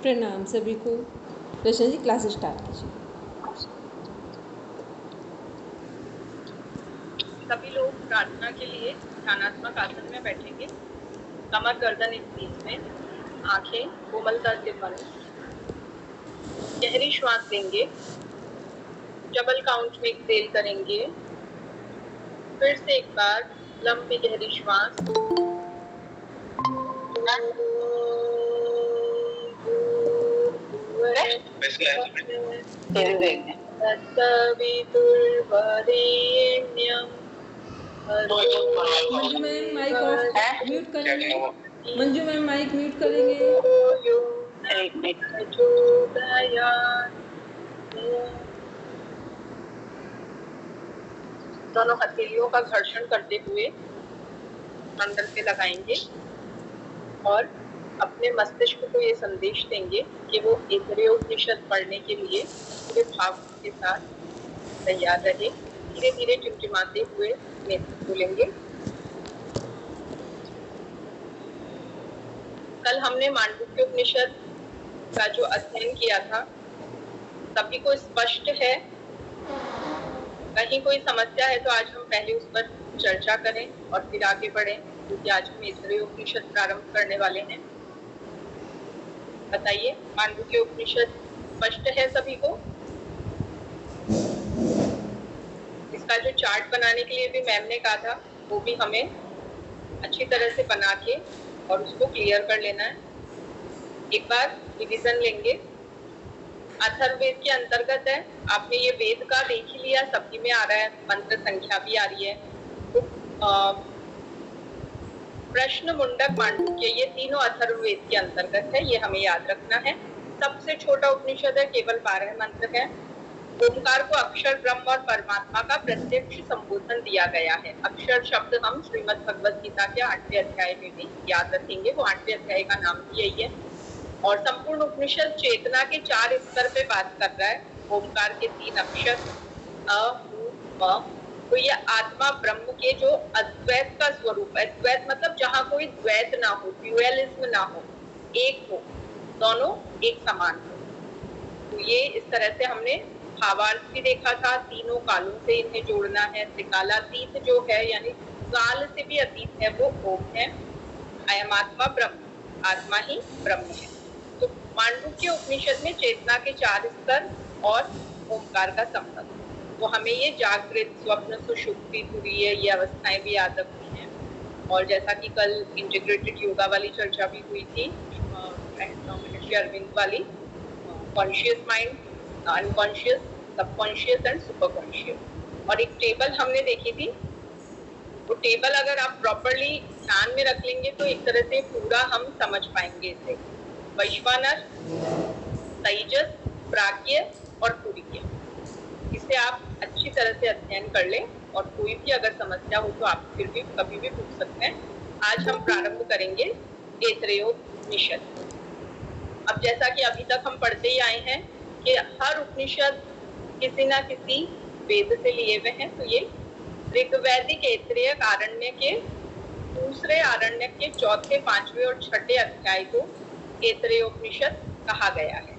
प्रणाम सभी को। रचना जी क्लास स्टार्ट कीजिए। सभी लोग प्रार्थना के लिए ध्यानात्मक आसन में बैठेंगे। कमर गर्दन एक बीच में, आंखें कोमलता से बंद। गहरी श्वास लेंगे। डबल काउंट में एक्सहेल करेंगे। फिर से एक बार लंबी गहरी श्वास। Manju ma'am mic off mute करेंगे। मंजू मैम माइक म्यूट करेंगे। दोनों हथेलियों का घर्षण करते हुए अंदर से लगाएंगे और अपने मस्तिष्क को ये संदेश देंगे कि वो ऐतरेयोपनिषद पढ़ने के लिए पूरे भाव के साथ तैयार रहे। धीरे धीरे टिमटिमाते हुए नेत्र खोलेंगे। कल हमने मांडुक्य उपनिषद का जो अध्ययन किया था, सभी को स्पष्ट है? कहीं कोई समस्या है तो आज हम पहले उस पर चर्चा करें और फिर आगे बढ़ें, क्योंकि आज हम ऐतरेयोपनिषद प्रारंभ करने वाले हैं। बताइए, मांडुक्य उपनिषद स्पष्ट है सभी को? इसका जो चार्ट बनाने के लिए भी मैम ने कहा था, वो भी हमें अच्छी तरह से बना के और उसको क्लियर कर लेना है। एक बार रिवीजन लेंगे। अथर्ववेद के अंतर्गत है। आपने ये वेद का देख ही लिया, सभी में आ रहा है, मंत्र संख्या भी आ रही है। तो प्रश्न, मुंडक, मांडुक्य, ये तीनों अथर्ववेद के अंतर्गत है, ये हमें याद रखना है। सबसे छोटा उपनिषद है, केवल 12 मंत्र है। ओमकार को अक्षर ब्रह्म और परमात्मा का प्रत्यक्ष संबोधन दिया गया है। अक्षर शब्द हम श्रीमद् भगवद गीता के 8वें अध्याय में भी याद रखेंगे, वो 8वें अध्याय का नाम भी यही है। और संपूर्ण उपनिषद चेतना के 4 स्तर पे बात कर रहा है। ओमकार के 3 अक्षर अ, उ, म। तो ये आत्मा ब्रह्म के जो अद्वैत का स्वरूप है। द्वैत मतलब जहाँ कोई द्वैत ना हो, ड्यूअलिज्म ना हो, एक हो, दोनों एक समान हो। तो ये इस तरह से हमने भावार्थ भी देखा था। तीनों कालों से इन्हें जोड़ना है। त्रिकालातीत जो है, यानी काल से भी अतीत है, वो ओम है। अयम आत्मा ब्रह्म, आत्मा ही ब्रह्म है। तो मांडुक्य उपनिषद में चेतना के 4 स्तर और ओमकार का संबंध, तो हमें ये जागृत, स्वप्न, सुषुप्ति, तुरीय, ये अवस्थाएं भी याद रखनी है। और जैसा कि कल इंटीग्रेटेड योगा वाली चर्चा भी हुई थी, महर्षि अरविंद वाली, conscious mind, unconscious, subconscious and superconscious. और एक टेबल हमने देखी थी। वो टेबल अगर आप प्रॉपर्ली ध्यान में रख लेंगे तो एक तरह से पूरा हम समझ पाएंगे इसे। वैश्वानर, तेजस, प्राज्ञ और तुरीय, इसे आप अच्छी तरह से अध्ययन कर लें और कोई भी अगर समस्या हो तो आप फिर भी कभी भी पूछ सकते हैं। आज हम प्रारंभ करेंगे ऐतरेयोपनिषद। अब जैसा कि अभी तक हम पढ़ते ही आए हैं कि हर उपनिषद किसी ना किसी वेद से लिए हुए हैं। तो ये ऋग्वैदिक ऐतरेय आरण्य के दूसरे आरण्य के चौथे, 5वें और 6ठे अध्याय को ऐतरेयोपनिषद कहा गया है।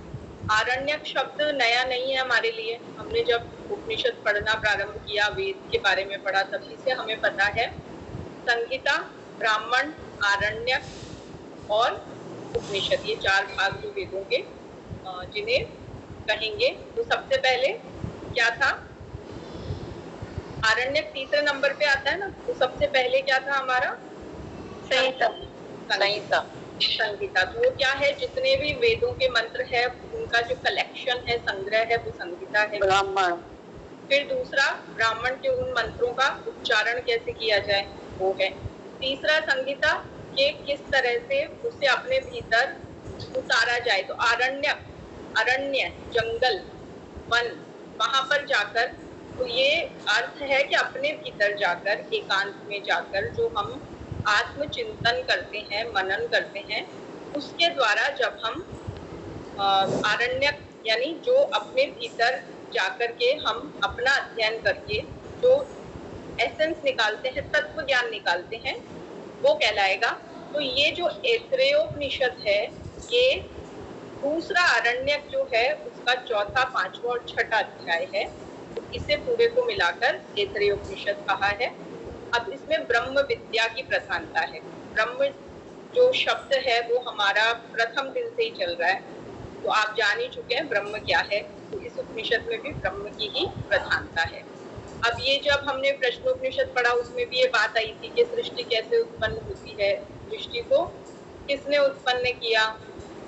आरण्यक शब्द नया नहीं है हमारे लिए। हमने जब उपनिषद पढ़ना प्रारंभ किया, वेद के बारे में पढ़ा, तभी से हमें पता है। संहिता, ब्राह्मण, आरण्यक और उपनिषद, ये 4 भाग जो वेदों के जिन्हें कहेंगे। तो सबसे पहले क्या था? आरण्यक तीसरे नंबर पे आता है ना। तो सबसे पहले क्या था हमारा? संहिता। संहिता तो वो क्या है? जितने भी वेदों के मंत्र है उनका जो कलेक्शन है, संग्रह है, वो संहिता है। ब्राह्मण। फिर दूसरा, ब्राह्मण के उन मंत्रों का उच्चारण कैसे किया जाए, वो है। तीसरा, संहिता के किस तरह से उसे अपने भीतर उतारा जाए। तो आरण्य, अरण्य, जंगल, वन, वहां पर जाकर, तो ये अर्थ है कि अपने भीतर जाकर, एकांत में जाकर जो हम आत्मचिंतन करते हैं, मनन करते हैं, उसके द्वारा जब हम आरण्यक, यानी जो अपने भीतर जाकर के हम अपना अध्ययन करके जो एसेंस निकालते हैं, तत्व ज्ञान निकालते हैं, वो कहलाएगा। तो ये जो ऐतरेयोपनिषद है, ये दूसरा आरण्यक जो है उसका चौथा, पांचवा और छठा अध्याय है, तो इसे पूरे को मिलाकर तैत्तिरीय उपनिषद कहा है। अब इसमें ब्रह्म विद्या की प्रधानता है। ब्रह्म जो शब्द है वो हमारा प्रथम दिन से ही चल रहा है, तो आप जान ही चुके हैं ब्रह्म क्या है, तो इस उपनिषद में भी ब्रह्म की ही प्रधानता है। अब ये जब हमने प्रश्नोपनिषद पढ़ा उसमें भी ये बात आई थी कि सृष्टि कैसे उत्पन्न होती है, सृष्टि को किसने उत्पन्न किया,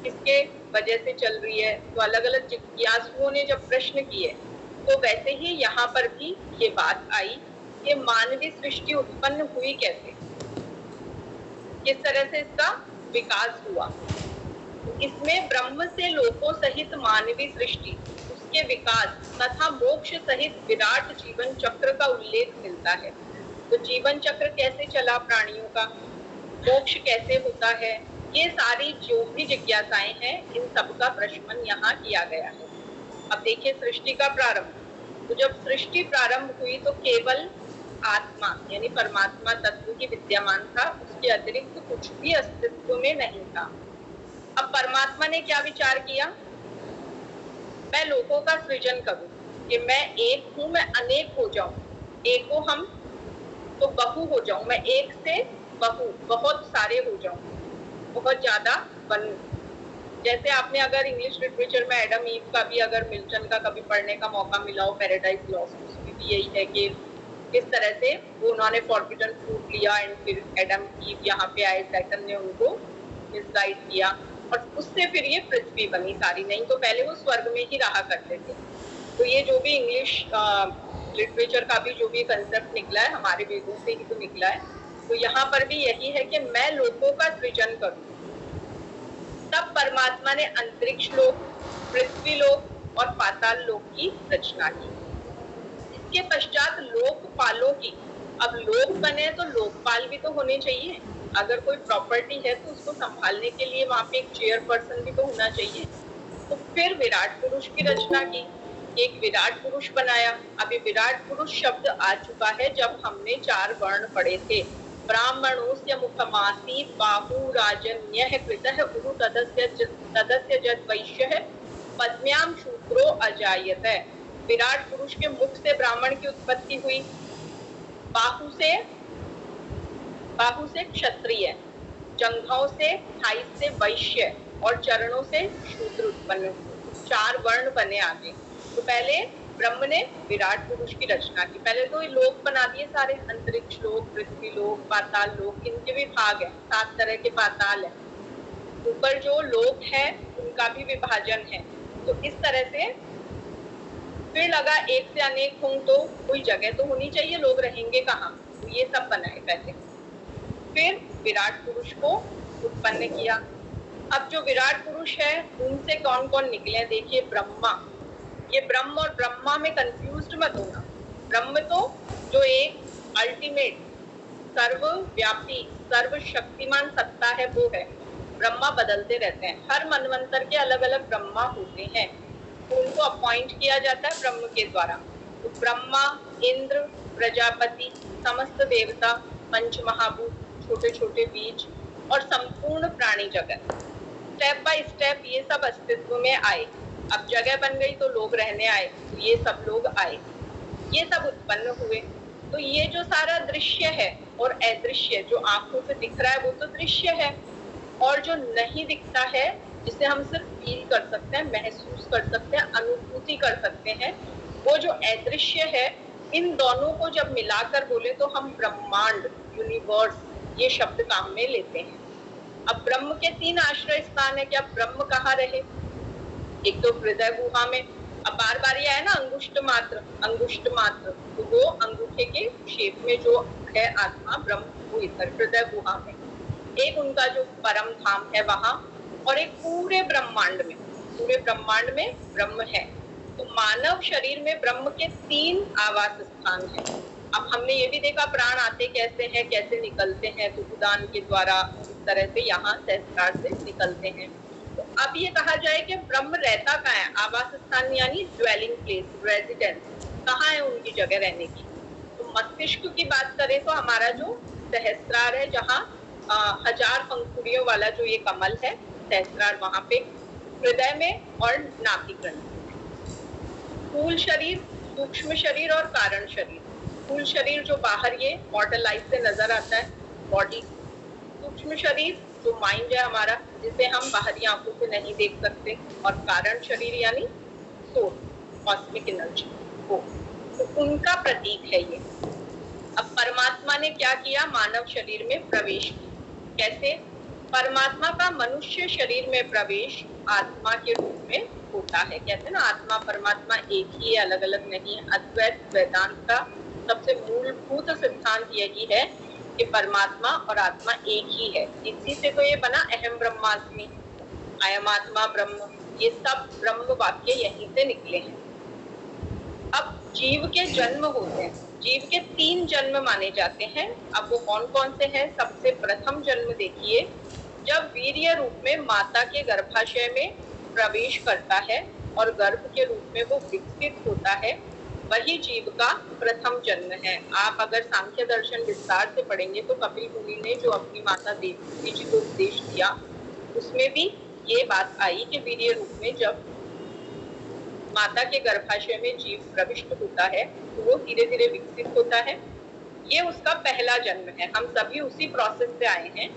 किसके वजह से चल रही है, तो अलग अलग जिज्ञासुओं ने जब प्रश्न किए तो वैसे ही यहाँ पर भी ये बात आई कि मानवीय सृष्टि उत्पन्न हुई कैसे, किस तरह से इसका विकास हुआ। इसमें ब्रह्म से लोकों सहित मानवीय सृष्टि, उसके विकास तथा मोक्ष सहित विराट जीवन चक्र का उल्लेख मिलता है। तो जीवन चक्र कैसे चला प्राणियों का, मोक्ष कैसे होता है, ये सारी जो भी जिज्ञासाएं हैं इन सब का प्रश्न यहाँ किया गया है। अब देखिए सृष्टि का प्रारंभ, तो जब सृष्टि प्रारंभ हुई तो केवल आत्मा यानी परमात्मा तत्व की विद्यमान था, उसके अतिरिक्त कुछ भी अस्तित्व में नहीं था। अब परमात्मा ने क्या विचार किया, मैं लोगों का सृजन करूं, कि मैं एक हूं, मैं अनेक हो जाऊं, एको हम तो बहु हो जाऊं, मैं एक से बहु बहुत सारे हो जाऊं, बहुत ज्यादा बनूं। जैसे आपने अगर इंग्लिश लिटरेचर में एडम ईव का भी अगर मिल्टन का कभी पढ़ने का मौका मिला हो, पैराडाइज लॉस्ट, उसमें भी यही है कि किस तरह से वो उन्होंने फॉरबिडन फ्रूट लिया एंड फिर एडम ईव यहाँ पे आए, सैटर्न ने उनको मिसगाइड किया और उससे फिर ये पृथ्वी बनी सारी, नहीं तो पहले वो स्वर्ग में ही रहा करते थे। तो ये जो भी इंग्लिश लिटरेचर का भी जो भी कंसेप्ट निकला है हमारे वेदों से ही तो निकला है, तो यहाँ पर भी यही है कि मैं लोगों का सृजन करूं। तब परमात्मा ने अंतरिक्ष लोक, पृथ्वी लोक और पाताल लोक की रचना की। इसके पश्चात लोकपालों की, अब लोक बने तो लोकपाल भी तो होने चाहिए, अगर कोई प्रॉपर्टी है तो उसको संभालने के लिए वहां पे एक चेयरपर्सन भी तो होना चाहिए। तो फिर विराट पुरुष की रचना की, एक विराट पुरुष बनाया। अभी विराट पुरुष शब्द आ चुका है जब हमने 4 वर्ण पढ़े थे, ब्राह्मणोस्य मुखमासी बाहु राजन्यः कृतः उरु तदस्य जद वैश्यः पद्म्याम शूद्रो अजायते। विराट पुरुष के मुख से ब्राह्मण की उत्पत्ति हुई, बाहु से क्षत्रिय, जंघों से थाई से वैश्य और चरणों से शूद्र उत्पन्न हुए। 4 वर्ण बने आगे। तो पहले ब्रह्म ने विराट पुरुष की रचना की, पहले तो लोक बना दिए सारे, अंतरिक्ष लोक, पृथ्वी लोक, पाताल लोक, इनके भी भाग है, 7 तरह के पाताल है, ऊपर जो लोक है उनका भी विभाजन है। तो इस तरह से फिर लगा एक से अनेक हों तो कोई जगह तो होनी चाहिए, लोग रहेंगे कहाँ, तो ये सब बनाए पहले, फिर विराट पुरुष को उत्पन्न किया। अब जो विराट पुरुष है उनसे कौन कौन निकले, देखिए ब्रह्मा, ये ब्रह्म और ब्रह्मा में कंफ्यूज्ड मत होना। ब्रह्म तो जो एक अल्टीमेट सर्वव्यापी सर्वशक्तिमान सत्ता है वो है। ब्रह्मा बदलते रहते हैं, हर मनवंतर के अलग अलग ब्रह्मा होते हैं, तो उनको अपॉइंट किया जाता है ब्रह्म के द्वारा। तो ब्रह्मा, इंद्र, प्रजापति, समस्त देवता, पंच महाभूत, छोटे छोटे बीज और संपूर्ण प्राणी जगत, स्टेप बाय स्टेप ये सब अस्तित्व में आए। अब जगह बन गई तो लोग रहने आए, तो ये सब लोग आए, ये सब उत्पन्न हुए। तो ये जो सारा दृश्य है और अदृश्य, जो आंखों से दिख रहा है वो तो दृश्य है, और जो नहीं दिखता है जिसे हम सिर्फ फील कर सकते हैं, महसूस कर सकते हैं, अनुभूति कर सकते हैं, वो जो अदृश्य है, इन दोनों को जब मिलाकर बोले तो हम ब्रह्मांड, यूनिवर्स, ये शब्द काम में लेते हैं। अब ब्रह्म के 3 आश्रय स्थान है, क्या ब्रह्म कहाँ रहे, एक तो हृदय गुहा में, अब बार बार ये है ना अंगुष्ठ मात्र, तो वो अंगूठे के शेप में जो है आत्मा ब्रह्म, वो इधर हृदय गुहा में, एक उनका जो परम धाम है वहां, और एक पूरे ब्रह्मांड में ब्रह्म है। तो मानव शरीर में ब्रह्म के 3 आवास स्थान है। अब हमने ये भी देखा प्राण आते कैसे हैं, कैसे निकलते हैं, तो उदान के द्वारा इस तरह से यहाँ सहस्त्रार से निकलते हैं। तो अब ये कहा जाए कि ब्रह्म रहता कहाँ है, आवास स्थान यानी ड्वेलिंग प्लेस, रेजिडेंस, कहाँ है उनकी जगह रहने की। तो मस्तिष्क की बात करें तो हमारा जो सहस्त्रार है, जहाँ 1000 पंखुड़ियों वाला जो ये कमल है सहस्त्रार, वहां पे हृदय में और नाभि ग्रंथि में। स्थूल शरीर, सूक्ष्म शरीर और कारण शरीर। स्थूल शरीर जो बाहर ये मॉडल लाइफ से नजर आता है, बॉडी। सूक्ष्म शरीर जो माइंड है हमारा, जिसे हम बाहरी आंखों से नहीं देख सकते, और कारण शरीर यानी सोल, कॉस्मिक एनर्जी, वो तो उनका प्रतीक है ये। अब परमात्मा ने क्या किया, मानव शरीर में प्रवेश किया। कैसे? परमात्मा का मनुष्य शरीर में प्रवेश आत्मा के रूप में होता है। कहते हैं ना, आत्मा परमात्मा एक ही है, अलग अलग नहीं है। अद्वैत वेदांत का सबसे मूलभूत सिद्धांत यही है कि परमात्मा और आत्मा एक ही है। इसी से तो ये बना अहम ब्रह्मास्मि, अयम आत्मा ब्रह्म, ये सब ब्रह्म वाक्य यहीं से निकले हैं। अब जीव के जन्म होते हैं, जीव के 3 जन्म माने जाते हैं। अब वो कौन कौन से हैं? सबसे प्रथम जन्म देखिए, जब वीर्य रूप में माता के गर्भाशय में प्रवेश करता है और गर्भ के रूप में वो विकसित होता है, वही जीव का प्रथम जन्म है। आप अगर सांख्य दर्शन विस्तार से पढ़ेंगे तो कपिल मुनि ने जो अपनी माता देवकी जी को उपदेश दिया, उसमें भी ये बात आई कि वीर्य रूप में जब माता के गर्भाशय में जीव प्रविष्ट होता है तो वो धीरे धीरे विकसित होता है। ये उसका पहला जन्म है। हम सभी उसी प्रोसेस से आए हैं,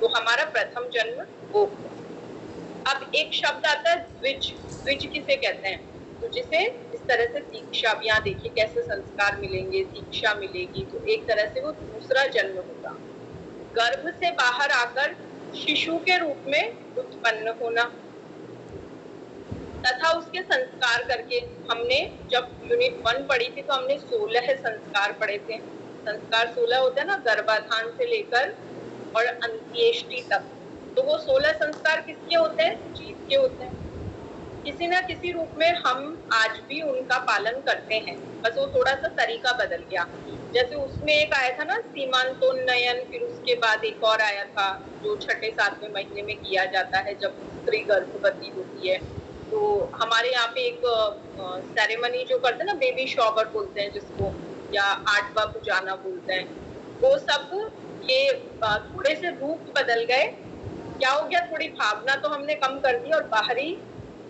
तो हमारा प्रथम जन्म वो। अब एक शब्द आता है द्विज। द्विज किसे कहते हैं? तो जिसे इस तरह से दीक्षा, अब यहाँ देखिए कैसे संस्कार मिलेंगे, दीक्षा मिलेगी, तो एक तरह से वो दूसरा जन्म होगा। गर्भ से बाहर आकर शिशु के रूप में उत्पन्न होना तथा उसके संस्कार करके, हमने जब यूनिट 1 पढ़ी थी तो हमने 16 संस्कार पढ़े थे। संस्कार 16 होते हैं ना, गर्भाधान से लेकर और अंत्येष्टि तक। तो वो 16 संस्कार किसके होते हैं? जीव के होते हैं। किसी ना किसी रूप में हम आज भी उनका पालन करते हैं, बस वो थोड़ा सा तरीका बदल गया। जैसे उसमें एक आया था ना सीमांतोन्नयन, फिर उसके बाद एक और आया था जो 6-7वें महीने में किया जाता है जब स्त्री गर्भवती होती है। तो हमारे यहाँ पे एक सेरेमनी जो करते हैं ना, बेबी शॉवर बोलते हैं जिसको, या 8वां पुजाना बोलते हैं, वो सब ये थोड़े से रूप बदल गए। क्या हो गया, थोड़ी भावना तो हमने कम कर दी और बाहरी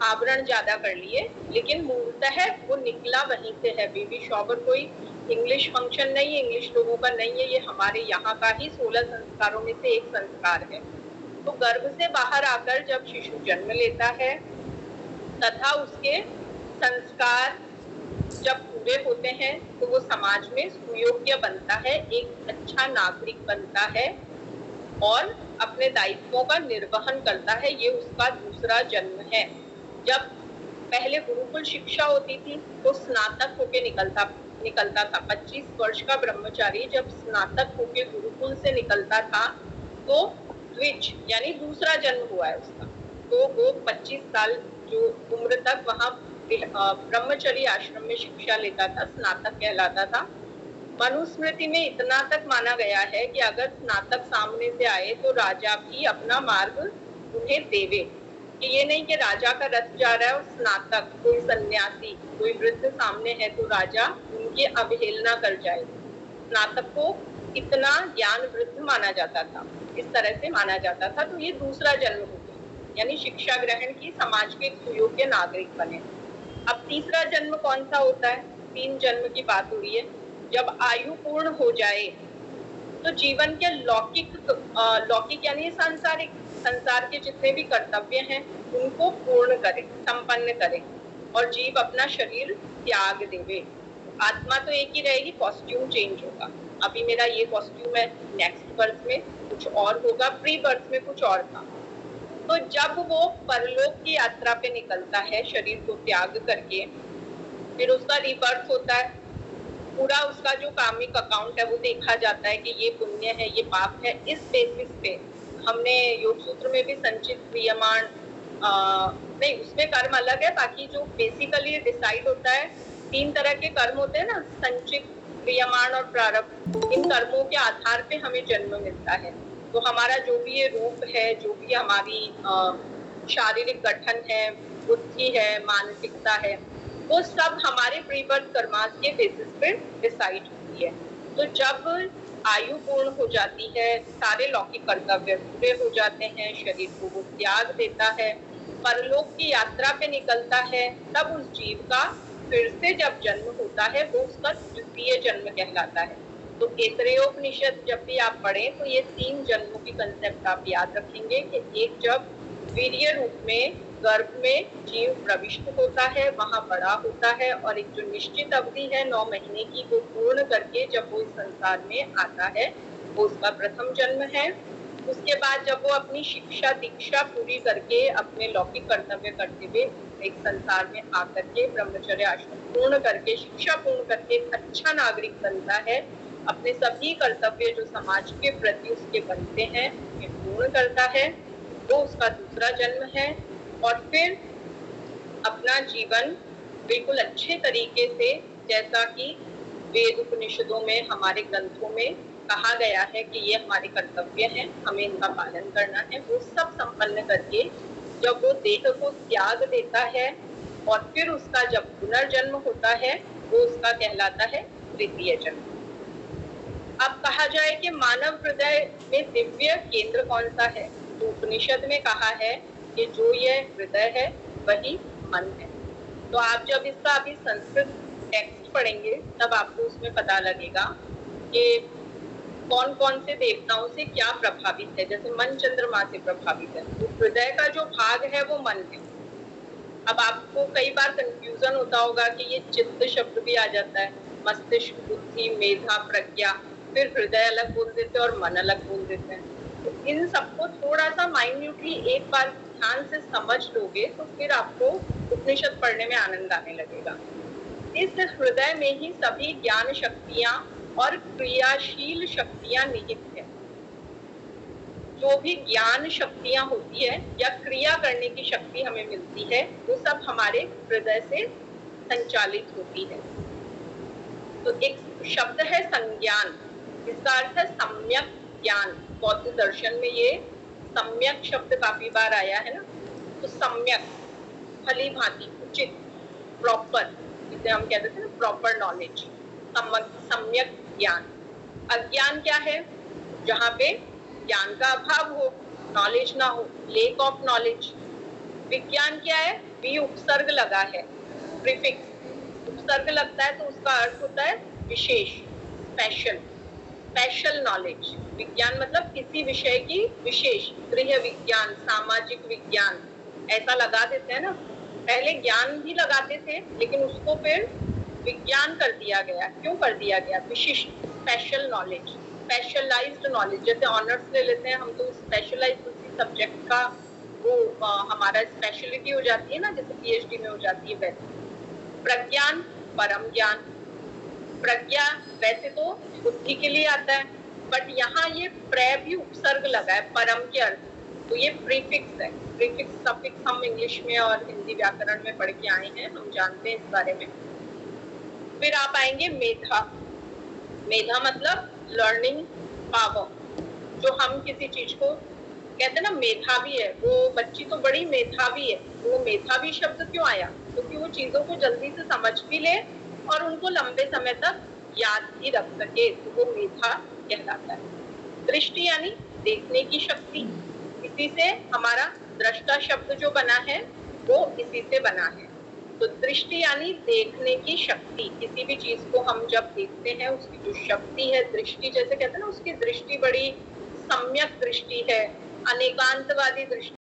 आवरण ज्यादा कर लिए, लेकिन मूलतः वो निकला वहीं से है। बेबी शॉवर कोई इंग्लिश फंक्शन नहीं है, इंग्लिश लोगों का नहीं है, ये हमारे यहाँ का ही 16 संस्कारों में से एक संस्कार है। तो गर्भ से बाहर आकर जब शिशु जन्म लेता है तथा उसके संस्कार जब पूरे होते हैं तो वो समाज में सुयोग्य बनता है, एक अच्छा नागरिक बनता है और अपने दायित्वों का निर्वहन करता है। ये उसका दूसरा जन्म है। जब पहले गुरुकुल शिक्षा होती थी तो स्नातक होके निकलता था। 25 वर्ष का ब्रह्मचारी जब स्नातक होके गुरुकुल से निकलता था तो द्विज यानी दूसरा जन्म हुआ है उसका। तो वो 25 साल जो उम्र तक वहाँ ब्रह्मचर्य आश्रम में शिक्षा लेता था, स्नातक कहलाता था। मनुस्मृति में इतना तक माना गया है कि अगर स्नातक सामने से आए तो राजा भी अपना मार्ग उन्हें देवे, कि ये नहीं कि राजा का रथ जा रहा है और स्नातक कोई सन्यासी कोई वृद्ध सामने है तो राजा उनकी अवहेलना कर जाए। स्नातक को इतना ज्ञान वृद्ध माना जाता था, इस तरह से माना जाता था। तो ये दूसरा जन्म हो गया, यानी शिक्षा ग्रहण की, समाज के एक सुयोग्य नागरिक बने। अब तीसरा जन्म कौन सा होता है? 3 जन्म की बात हो रही है। जब आयु पूर्ण हो जाए तो जीवन के लौकिक यानी सांसारिक, संसार के जितने भी कर्तव्य हैं उनको पूर्ण करे, संपन्न करे और जीव अपना शरीर त्याग देवे। आत्मा तो एक ही रहेगी, कॉस्ट्यूम चेंज होगा। अभी मेरा ये कॉस्ट्यूम है, नेक्स्ट बर्थ में कुछ और होगा, प्री बर्थ में कुछ और था। तो जब वो परलोक की यात्रा पे निकलता है शरीर को त्याग करके, फिर उसका रिबर्थ होता है। पूरा उसका जो कामिक अकाउंट है वो देखा जाता है कि ये पुण्य है, ये पाप है। इस बेसिस पे हमने योग सूत्र में भी संचित क्रियमाण, नहीं उसमें कर्म अलग है, बाकी जो बेसिकली डिसाइड होता है 3 तरह के कर्म होते हैं ना, संचित, क्रियमाण और प्रारब्ध। इन कर्मों के आधार पे हमें जन्म मिलता है। तो हमारा जो भी ये रूप है, जो भी हमारी शारीरिक गठन है, बुद्धि है, मानसिकता है, वो सब हमारे प्री बर्थ कर्मास के बेसिस पे डिसाइड होती है। तो जब आयु पूर्ण हो जाती है, सारे लौकिक कर्तव्य पूरे हो जाते हैं, शरीर को वो त्याग देता है, परलोक की यात्रा पे निकलता है, तब उस जीव का फिर से जब जन्म होता है वो उसका द्वितीय जन्म कहलाता है। तो ऐतरेयोपनिषद जब भी आप पढ़ें तो ये 3 जन्मों की कंसेप्ट आप याद रखेंगे कि एक जब वीर्य रूप में गर्भ में जीव प्रविष्ट होता है, वहां बड़ा होता है, और एक जो निश्चित अवधि है 9 महीने की वो पूर्ण करके जब वो इस संसार में आता है वो उसका प्रथम जन्म है। उसके बाद जब वो अपनी शिक्षा दीक्षा पूरी करके अपने लौकिक कर्तव्य करते हुए एक संसार में आकर के ब्रह्मचर्य आश्रम पूर्ण करके शिक्षा पूर्ण करके एक अच्छा नागरिक बनता है, अपने सभी कर्तव्य जो समाज के प्रति उसके बनते हैं उन्हें पूर्ण करता है, वो उसका दूसरा जन्म है। और फिर अपना जीवन बिल्कुल अच्छे तरीके से, जैसा कि वेद उपनिषदों में हमारे ग्रंथों में कहा गया है कि ये हमारे कर्तव्य हैं, हमें इनका पालन करना है, वो सब संपन्न करके जब वो देह को त्याग देता है और फिर उसका जब पुनर्जन्म होता है वो उसका कहलाता है तृतीय जन्म। अब कहा जाए कि मानव हृदय में दिव्य केंद्र कौन सा है, तो उपनिषद में कहा है कि जो ये हृदय है वही मन है। तो आप जब इसका अभी संस्कृत टेक्स्ट पढ़ेंगे तब आपको उसमें पता लगेगा कि कौन कौन से देवताओं से क्या प्रभावित है। जैसे मन चंद्रमा से प्रभावित है, तो हृदय का जो भाग है वो मन है। अब आपको कई बार कंफ्यूजन होता होगा कि ये चित्त शब्द भी आ जाता है, मस्तिष्क, बुद्धि, मेधा, प्रज्ञा, फिर हृदय अलग बोल देते हैं और मन अलग बोल देते हैं। तो इन सबको थोड़ा सा माइन्यूटली एक बार ध्यान से समझ लोगे तो फिर आपको उपनिषद पढ़ने में आनंद आने लगेगा। इस हृदय में ही सभी ज्ञान शक्तियां और क्रियाशील शक्तियां निहित है। जो भी ज्ञान शक्तियां होती है या क्रिया करने की शक्ति हमें मिलती है वो सब हमारे हृदय से संचालित होती है। तो एक शब्द है संज्ञान, इसका अर्थ है सम्यक ज्ञान। बौद्ध दर्शन में ये सम्यक शब्द काफी बार आया है ना। तो सम्यक, भली भांति, उचित, प्रॉपर, जिसे हम कहते थे ना प्रॉपर नॉलेज, सम्यक ज्ञान। अज्ञान क्या है? जहाँ पे ज्ञान का अभाव हो, नॉलेज ना हो, लेक ऑफ नॉलेज। विज्ञान क्या है? भी उपसर्ग लगा है, प्रीफिक्स उपसर्ग लगता है तो उसका अर्थ होता है विशेष, स्पेशल, स्पेशल नॉलेज। विज्ञान मतलब किसी विषय की विशेष, गृह विज्ञान, सामाजिक विज्ञान, ऐसा लगा देते हैं ना। पहले ज्ञान भी लगाते थे लेकिन उसको फिर विज्ञान कर दिया गया। क्यों कर दिया गया? विशिष्ट, स्पेशल नॉलेज, स्पेशलाइज्ड नॉलेज। जैसे ऑनर्स ले लेते हैं हम तो स्पेशलाइज्ड उसी सब्जेक्ट का वो हमारा स्पेशलिटी हो जाती है ना, जैसे पीएचडी में हो जाती है वैसे। प्रज्ञान, परम ज्ञान। प्रज्ञा वैसे तो बुद्धि के लिए आता है बट यहाँ ये प्र भी उपसर्ग लगा है परम के अर्थ, तो ये प्रीफिक्स है। प्रीफिक्स सफिक्स हम इंग्लिश में और हिंदी व्याकरण में पढ़ के आए हैं, हम जानते हैं इस बारे में। फिर आप आएंगे मेधा। मेधा मतलब लर्निंग पावर। जो हम किसी चीज को कहते हैं ना मेधावी है, वो बच्ची तो बड़ी मेधावी है। वो मेधावी शब्द क्यों आया? क्योंकि वो चीजों को जल्दी से समझ भी ले और उनको लंबे समय तक याद भी रख सके, तो वो मेधा कहलाता है। दृष्टि यानी देखने की शक्ति, इसी से हमारा दृष्टा शब्द जो बना है वो इसी से बना है। तो दृष्टि यानी देखने की शक्ति। किसी भी चीज को हम जब देखते हैं उसकी जो शक्ति है, दृष्टि जैसे कहते हैं ना, उसकी दृष्टि बड़ी सम्यक दृष्टि है, अनेकांतवादी दृष्टि